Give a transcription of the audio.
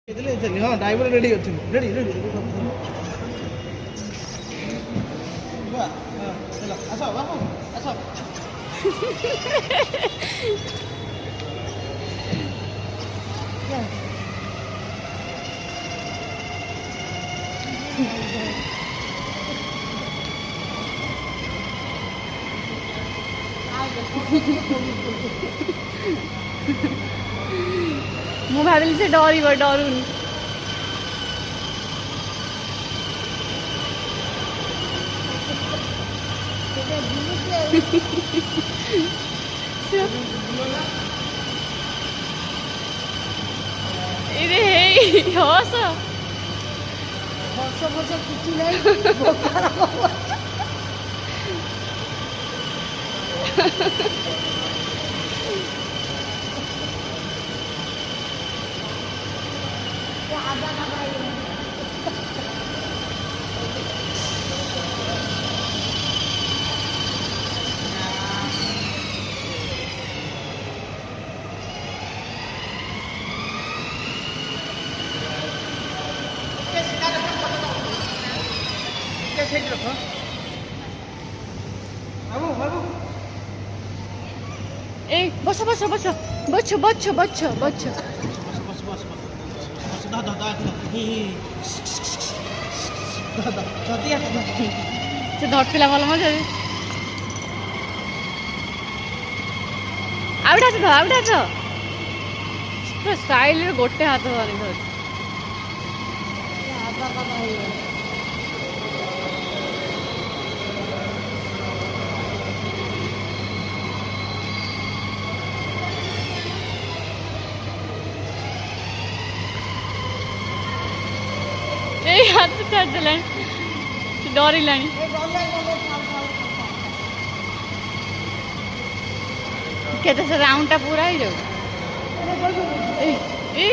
हाँ driver ready अच्छे ready ready चलो बाबू ମୁଁ ଭାବିଲି ସେ ଡରିବ ଡରୁନି इरे हे हस ବର୍ଷ ବର୍ଷ କିଛି ନାହିଁ रखो बाबू बाबू ए बस बस बस बच्चो बच्चो बच्चो बच्चो बस बस बस दा दा दा ही दा दा दिया से धरथिला भल मजा आउडा तो पूरा स्टाइल रे गोटे हाथ धरि धरि ए हाथ छाड़ देला डरिलानी केते से राउंड टा पूरा ही जाऊ ए